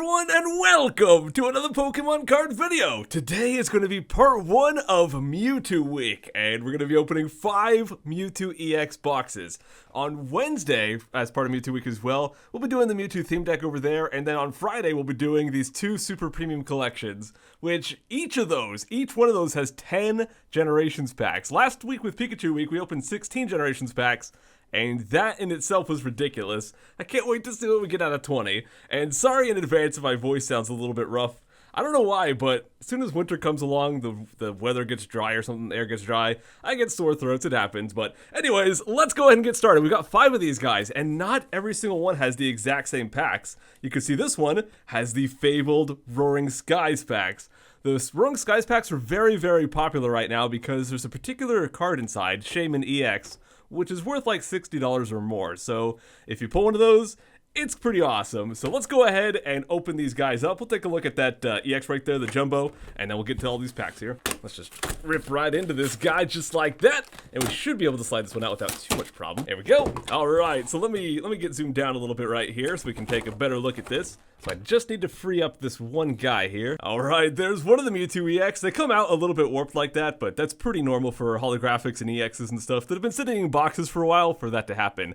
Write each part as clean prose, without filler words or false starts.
everyone, and welcome to another Pokemon card video! Today is going to be part 1 of Mewtwo Week, and we're going to be opening 5 Mewtwo EX boxes. On Wednesday, as part of Mewtwo Week as well, we'll be doing the Mewtwo theme deck over there, and then on Friday we'll be doing these 2 Super Premium collections, which each one of those has 10 Generations packs. Last week with Pikachu Week, we opened 16 Generations packs, and that in itself was ridiculous. I can't wait to see what we get out of 20. And sorry in advance if my voice sounds a little bit rough. I don't know why, but as soon as winter comes along, the weather gets dry or something, the air gets dry, I get sore throats, it happens. But anyways, let's go ahead and get started. We got 5 of these guys, and not every single one has the exact same packs. You can see this one has the fabled Roaring Skies packs. The Roaring Skies packs are very, very popular right now because there's a particular card inside, Shaymin EX, which is worth like $60 or more. So if you pull one of those, it's pretty awesome. So let's go ahead and open these guys up. We'll take a look at that EX right there, the Jumbo, and then we'll get to all these packs here. Let's just rip right into this guy just like that, and we should be able to slide this one out without too much problem. There we go. All right, so let me get zoomed down a little bit right here so we can take a better look at this. So I just need to free up this one guy here. All right, there's one of the Mewtwo EX. They come out a little bit warped like that, but that's pretty normal for holographics and EXs and stuff that have been sitting in boxes for a while for that to happen.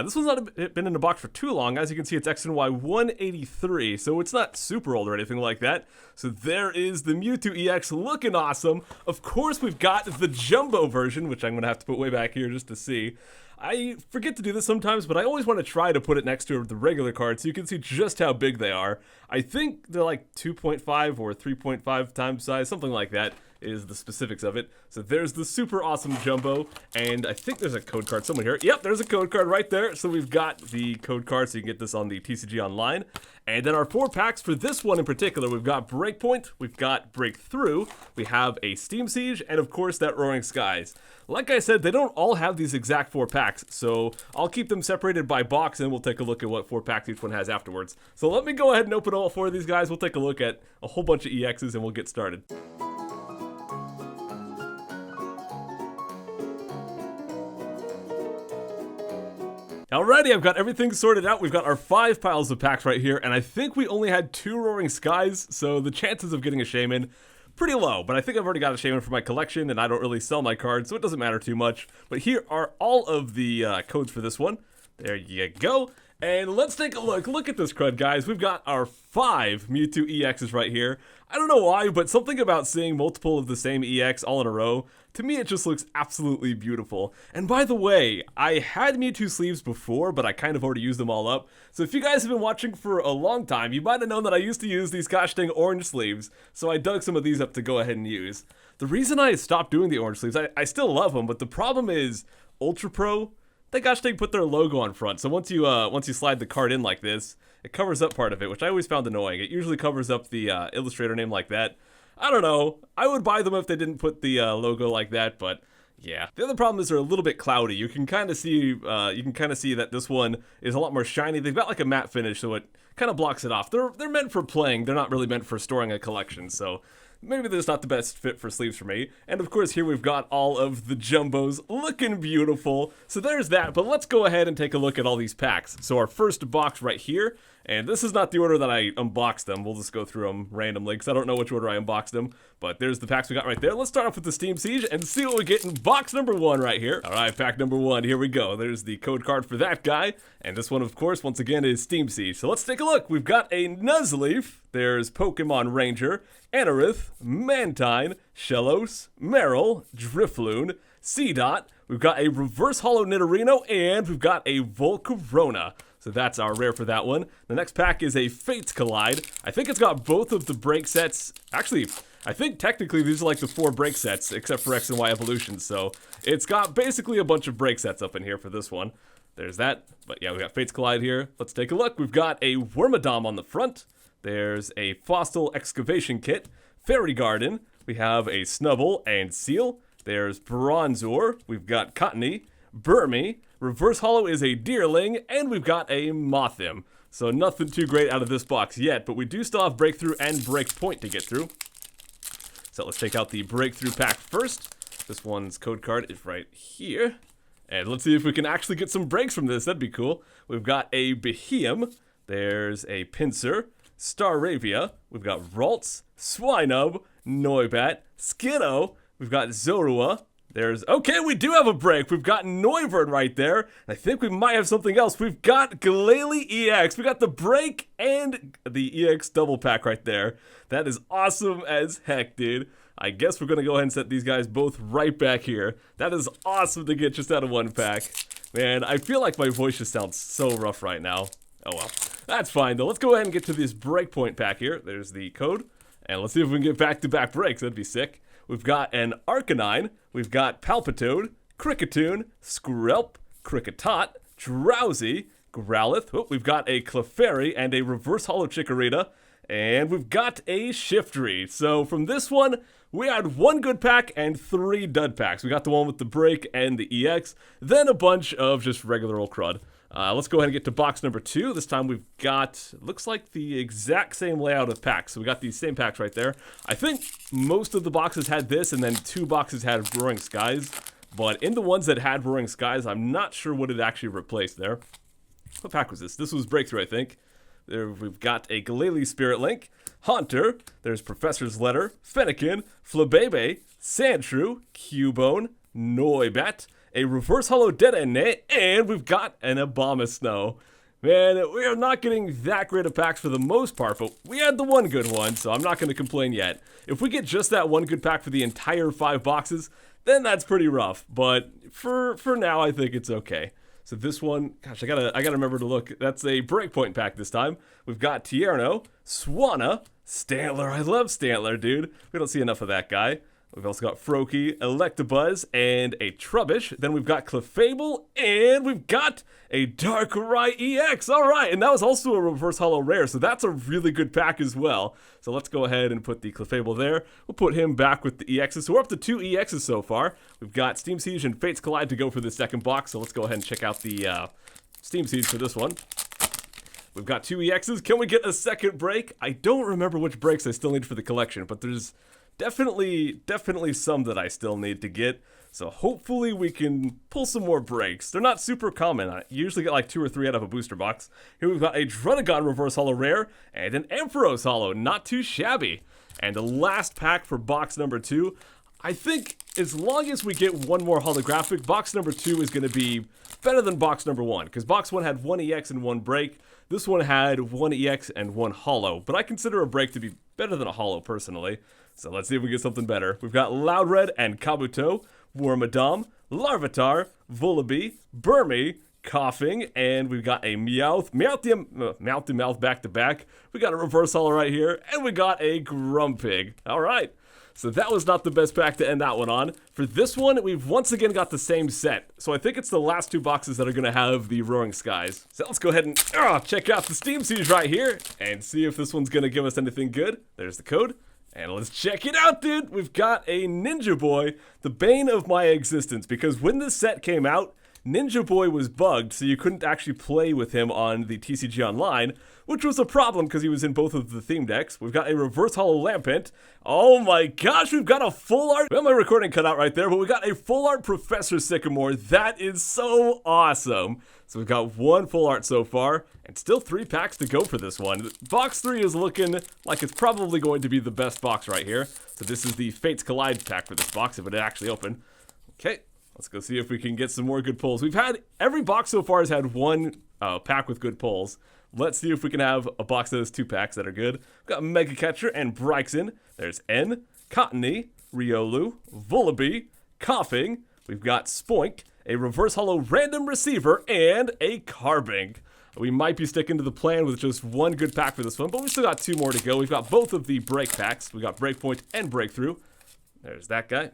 This one's not been in a box for too long. As you can see, it's X and Y 183, so it's not super old or anything like that. So there is the Mewtwo EX looking awesome. Of course, we've got the Jumbo version, which I'm going to have to put way back here just to see. I forget to do this sometimes, but I always want to try to put it next to the regular card so you can see just how big they are. I think they're like 2.5 or 3.5 times size, something like that is the specifics of it. So there's the super awesome Jumbo, and I think there's a code card somewhere here. Yep, there's a code card right there. So we've got the code card so you can get this on the TCG Online. And then our 4 packs for this one in particular, we've got Breakpoint, we've got Breakthrough, we have a Steam Siege, and of course that Roaring Skies. Like I said, they don't all have these exact 4 packs, so I'll keep them separated by box and we'll take a look at what 4 packs each one has afterwards. So let me go ahead and open all 4 of these guys. We'll take a look at a whole bunch of EXs and we'll get started. Alrighty, I've got everything sorted out. We've got our 5 piles of packs right here, and I think we only had 2 Roaring Skies, so the chances of getting a Shaymin, pretty low. But I think I've already got a Shaymin for my collection, and I don't really sell my cards, so it doesn't matter too much. But here are all of the codes for this one. There you go. And let's take a look. Look at this CRUD, guys. We've got our 5 Mewtwo EXs right here. I don't know why, but something about seeing multiple of the same EX all in a row, to me it just looks absolutely beautiful. And by the way, I had Mewtwo sleeves before, but I kind of already used them all up. So if you guys have been watching for a long time, you might have known that I used to use these gosh dang orange sleeves, so I dug some of these up to go ahead and use. The reason I stopped doing the orange sleeves, I still love them, but the problem is Ultra Pro, they gosh dang put their logo on front. So once you slide the card in like this, it covers up part of it, which I always found annoying. It usually covers up the illustrator name like that. I don't know. I would buy them if they didn't put the logo like that, but yeah. The other problem is they're a little bit cloudy. You can kind of see that this one is a lot more shiny. They've got like a matte finish, so it kind of blocks it off. They're meant for playing. They're not really meant for storing a collection, so maybe that's not the best fit for sleeves for me. And of course here we've got all of the Jumbos looking beautiful. So there's that, but let's go ahead and take a look at all these packs. So our first box right here, and this is not the order that I unboxed them. We'll just go through them randomly because I don't know which order I unboxed them. But there's the packs we got right there. Let's start off with the Steam Siege and see what we get in box number 1 right here. All right, pack number 1, here we go. There's the code card for that guy. And this one, of course, once again, is Steam Siege. So let's take a look. We've got a Nuzleaf. There's Pokemon Ranger, Anorith, Mantine, Shellos, Meryl, Drifloon, Seedot. We've got a Reverse Hollow Nidorino, and we've got a Volcarona. So that's our rare for that one. The next pack is a Fates Collide. I think it's got both of the break sets. Actually, I think technically these are like the 4 break sets, except for X and Y evolutions. So it's got basically a bunch of break sets up in here for this one. There's that. But yeah, we got Fates Collide here. Let's take a look. We've got a Wormadam on the front. There's a Fossil Excavation Kit, Fairy Garden. We have a Snubble and Seal. There's Bronzor. We've got Cottony, Burmy. Reverse Hollow is a Deerling, and we've got a Mothim. So nothing too great out of this box yet, but we do still have Breakthrough and Breakpoint to get through. So let's take out the Breakthrough pack first. This one's code card is right here. And let's see if we can actually get some breaks from this. That'd be cool. We've got a Behemoth. There's a Pinsir. Staravia, we've got Ralts, Swinub, Noibat, Skiddo, we've got Zorua. Okay, we do have a break. We've got Noivern right there. I think we might have something else. We've got Glalie EX. We got the break and the EX double pack right there. That is awesome as heck, dude. I guess we're going to go ahead and set these guys both right back here. That is awesome to get just out of one pack. Man, I feel like my voice just sounds so rough right now. Oh well. That's fine though. Let's go ahead and get to this breakpoint pack here. There's the code. And let's see if we can get back-to-back breaks. That'd be sick. We've got an Arcanine, we've got Palpitoad, Kricketune, Skrelp, Kricketot, Drowsy, Growlithe, we've got a Clefairy and a Reverse Holo Chikorita, and we've got a Shiftry. So from this one, we had one good pack and 3 dud packs. We got the one with the break and the EX, then a bunch of just regular old crud. Let's go ahead and get to box number 2. This time we've got, looks like the exact same layout of packs. So we got these same packs right there. I think most of the boxes had this, and then 2 boxes had Roaring Skies. But in the ones that had Roaring Skies, I'm not sure what it actually replaced there. What pack was this? This was Breakthrough, I think. There we've got a Glalie Spirit Link, Haunter, there's Professor's Letter, Fennekin, Flabebe, Sandshrew, Cubone, Noibat, a Reverse Holo Dedenne, and we've got an Abomasnow. Man, we are not getting that great of packs for the most part, but we had the one good one, so I'm not going to complain yet. If we get just that one good pack for the entire 5 boxes, then that's pretty rough. But for now, I think it's okay. So this one, gosh, I gotta remember to look. That's a Breakpoint pack this time. We've got Tierno, Swanna, Stantler. I love Stantler, dude. We don't see enough of that guy. We've also got Froakie, Electabuzz, and a Trubbish. Then we've got Clefable, and we've got a Darkrai EX. All right, and that was also a Reverse Holo Rare, so that's a really good pack as well. So let's go ahead and put the Clefable there. We'll put him back with the EXs. So we're up to 2 EXs so far. We've got Steam Siege and Fates Collide to go for the second box, so let's go ahead and check out the Steam Siege for this one. We've got 2 EXs. Can we get a second break? I don't remember which breaks I still need for the collection, but there's definitely some that I still need to get. So hopefully we can pull some more breaks. They're not super common. I usually get like 2 or 3 out of a booster box. Here we've got a Druddigon Reverse Holo Rare and an Ampharos Holo. Not too shabby. And the last pack for box number 2. I think as long as we get one more holographic, box number 2 is going to be better than box number 1. Because box 1 had 1 EX and 1 break. This one had 1 EX and 1 holo. But I consider a break to be better than a holo personally. So let's see if we get something better. We've got Loudred and Kabuto, Wormadam, Larvitar, Vullaby, Burmy, Coughing, and we've got a Mouth back to back. We got a Reverse Holo right here, and we got a Grumpig. All right. So that was not the best pack to end that one on. For this one, we've once again got the same set. So I think it's the last 2 boxes that are going to have the Roaring Skies. So let's go ahead and check out the Steam Siege right here and see if this one's going to give us anything good. There's the code. And let's check it out, dude. We've got a Ninja Boy, the bane of my existence. Because when this set came out, Ninja Boy was bugged, so you couldn't actually play with him on the TCG Online, which was a problem because he was in both of the theme decks. We've got a Reverse Holo Lampent. Oh my gosh, we've got a full art. We have my recording cut out right there, but we got a full art Professor Sycamore. That is so awesome. So we've got 1 full art so far, and still 3 packs to go for this one. Box 3 is looking like it's probably going to be the best box right here. So this is the Fates Collide pack for this box, if it actually opened. Okay. Let's go see if we can get some more good pulls. We've had, every box so far has had 1 pack with good pulls. Let's see if we can have a box that has 2 packs that are good. We've got Mega Catcher and Bryxon. There's N, Cottony, Riolu, Vullaby, Coughing. We've got Spoink, a Reverse Holo Random Receiver, and a Carbink. We might be sticking to the plan with just 1 good pack for this one, but we still got 2 more to go. We've got both of the break packs. We got Breakpoint and Breakthrough. There's that guy.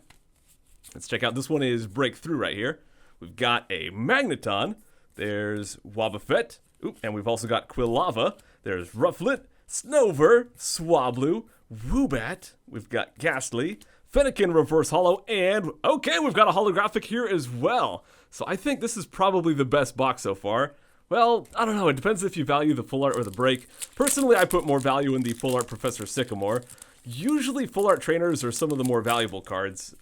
Let's check out, this one is Breakthrough right here. We've got a Magneton. There's Wobbuffet. Oop, and we've also got Quilava. There's Rufflet, Snover, Swablu, Woobat. We've got Ghastly, Fennekin Reverse Holo, and okay, we've got a holographic here as well. So I think this is probably the best box so far. Well, I don't know, it depends if you value the full art or the break. Personally, I put more value in the full art Professor Sycamore. Usually full art trainers are some of the more valuable cards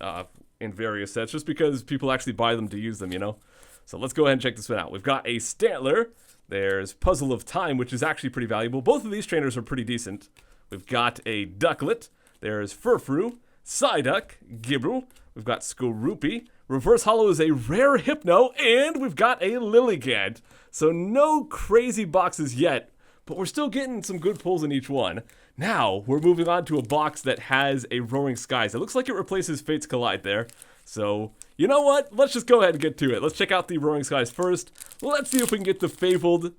in various sets, just because people actually buy them to use them, you know? So let's go ahead and check this one out. We've got a Stantler, There's Puzzle of Time, which is actually pretty valuable. Both of these trainers are pretty decent. We've got a Ducklet. There's Furfrou, Psyduck, Gibrel. We've got Skorupi. Reverse Holo is a rare Hypno, and we've got a Lilligant. So no crazy boxes yet, but we're still getting some good pulls in each one. Now, we're moving on to a box that has a Roaring Skies. It looks like it replaces Fates Collide there. So, you know what? Let's just go ahead and get to it. Let's check out the Roaring Skies first. Let's see if we can get the Fabled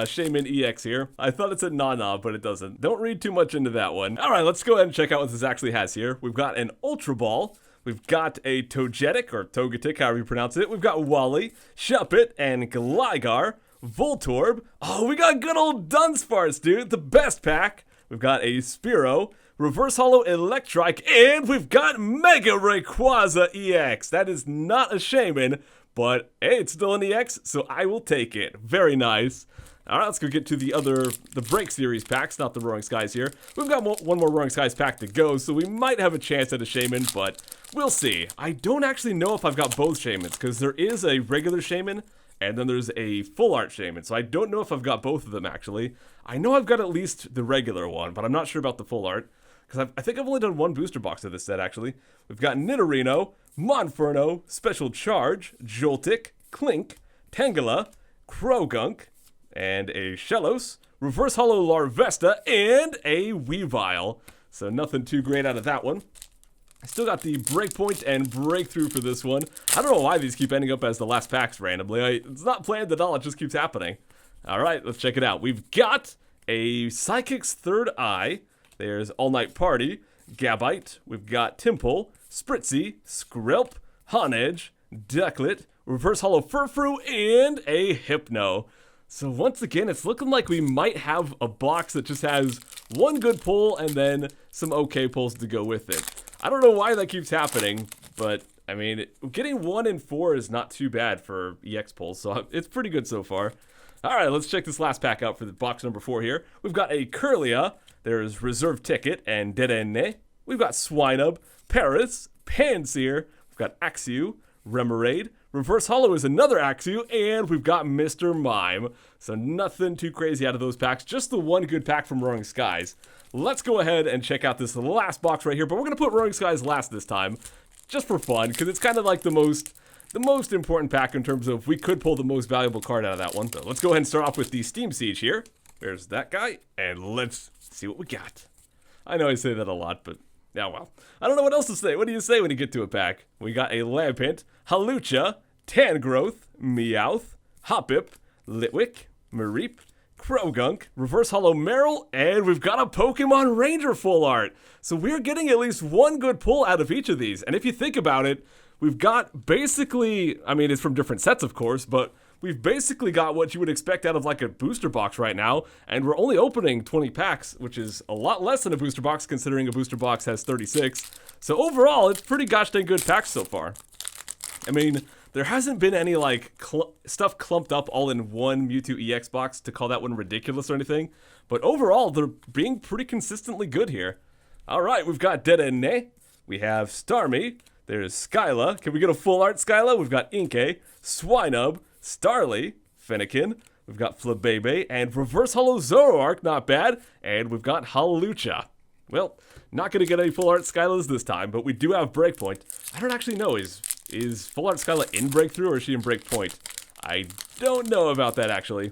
Shaman EX here. I thought it said Nana, but it doesn't. Don't read too much into that one. All right, let's go ahead and check out what this actually has here. We've got an Ultra Ball. We've got a Togetic, or Togetic, however you pronounce it. We've got Wally, Shuppet, and Gligar. Voltorb. Oh, we got good old Dunsparce, dude. The best pack. We've got a Spearow, Reverse Holo Electrike, and we've got Mega Rayquaza EX. That is not a Shaman, but hey, it's still an EX, so I will take it. Very nice. All right, let's go get to the Break Series packs, not the Roaring Skies here. We've got one more Roaring Skies pack to go, so we might have a chance at a Shaman, but we'll see. I don't actually know if I've got both Shamans, because there is a regular Shaman, and then there's a full art Shaman, so I don't know if I've got both of them, actually. I know I've got at least the regular one, but I'm not sure about the full art, because I think I've only done one booster box of this set, actually. We've got Nidorino, Monferno, Special Charge, Joltik, Clink, Tangela, Krogunk, and a Shellos, Reverse Holo Larvesta, and a Weavile. So nothing too great out of that one. I still got the Breakpoint and Breakthrough for this one. I don't know why these keep ending up as the last packs randomly. It's not planned at all, it just keeps happening. Alright, let's check it out. We've got a Psychic's Third Eye. There's All Night Party, Gabite. We've got Timple, Spritzy, Skrelp, Honedge, Ducklet, Reverse Holo Furfrou, and a Hypno. So once again, it's looking like we might have a box that just has one good pull and then some okay pulls to go with it. I don't know why that keeps happening, but I mean, getting 1 in 4 is not too bad for EX pulls, so it's pretty good so far. All right, let's check this last pack out for the box number 4 here. We've got a Kirlia, there's Reserve Ticket and Dedenne. We've got Swinub, Paris, Panseer, we've got Axew, Remoraid, Reverse Holo is another Axew, and we've got Mr. Mime. So nothing too crazy out of those packs, just the one good pack from Roaring Skies. Let's go ahead and check out this last box right here, but we're going to put Roaring Skies last this time, just for fun, because it's kind of like the most important pack in terms of we could pull the most valuable card out of that one. So let's go ahead and start off with the Steam Siege here. There's that guy, and let's see what we got. I know I say that a lot, but yeah, well. I don't know what else to say. What do you say when you get to a pack? We got a Lampent, Halucha, Tangrowth, Meowth, Hoppip, Litwick, Mareep, Krogunk, Reverse Holo Meryl, and we've got a Pokemon Ranger full art. So we're getting at least one good pull out of each of these. And if you think about it, we've got basically, I mean, it's from different sets, of course, but we've basically got what you would expect out of like a booster box right now, and we're only opening 20 packs, which is a lot less than a booster box considering a booster box has 36. So overall, it's pretty gosh dang good packs so far. I mean, there hasn't been any like stuff clumped up all in one Mewtwo EX box to call that one ridiculous or anything, but overall, they're being pretty consistently good here. All right, we've got Dedenne, we have Starmie, there's Skyla. Can we get a full art Skyla? We've got Inkay, Swinub, Starly, Fennekin, we've got Flabebe, and Reverse Holo Zoroark, not bad, and we've got Halucha. Well, not going to get any full art Skylas this time, but we do have Breakpoint. I don't actually know, is full art Skyla in Breakthrough or is she in Breakpoint? I don't know about that actually.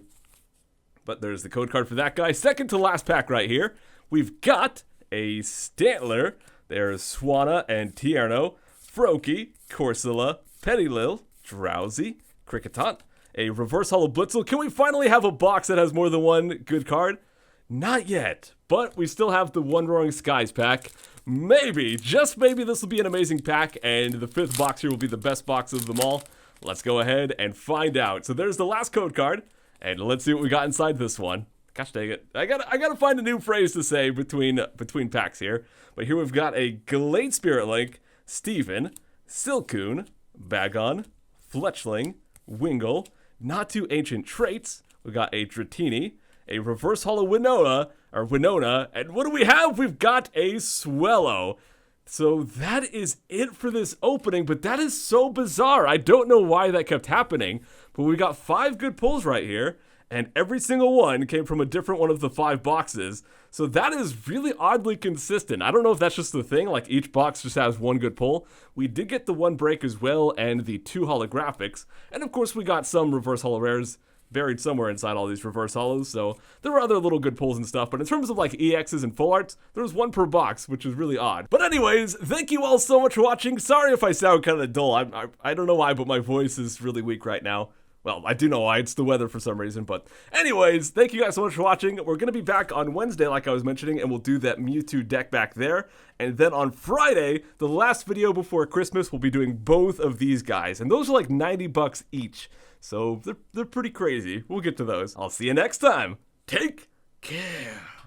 But there's the code card for that guy. Second to last pack right here, we've got a Stantler, there's Swanna and Tierno, Froakie, Corsola, Petilil, Drowsy, Kricketot, a Reverse Holo Blitzel. Can we finally have a box that has more than one good card? Not yet, but we still have the one Roaring Skies pack. Maybe, just maybe this will be an amazing pack, and the 5th box here will be the best box of them all. Let's go ahead and find out. So there's the last code card, and let's see what we got inside this one. Gosh dang it, I gotta find a new phrase to say between packs here. But here we've got a Glade Spirit Link, Steven, Silcoon, Bagon, Fletchling, Wingull, Not Too Ancient Traits. We got a Dratini, a Reverse Holo Winona, and what do we have? We've got a Swellow. So that is it for this opening, but that is so bizarre. I don't know why that kept happening, But we got 5 good pulls right here, and every single one came from a different one of the 5 boxes. So that is really oddly consistent. I don't know if that's just the thing, like each box just has 1 good pull. We did get the 1 break as well, and the 2 holographics. And of course we got some reverse holo rares buried somewhere inside all these reverse holos, so there were other little good pulls and stuff, but in terms of like EXs and full arts, there was 1 per box, which is really odd. But anyways, thank you all so much for watching. Sorry if I sound kind of dull. I don't know why, but my voice is really weak right now. Well, I do know why, it's the weather for some reason, but anyways, thank you guys so much for watching. We're going to be back on Wednesday, like I was mentioning, and we'll do that Mewtwo deck back there. And then on Friday, the last video before Christmas, we'll be doing both of these guys, and those are like 90 bucks each. So they're pretty crazy. We'll get to those. I'll see you next time. Take care.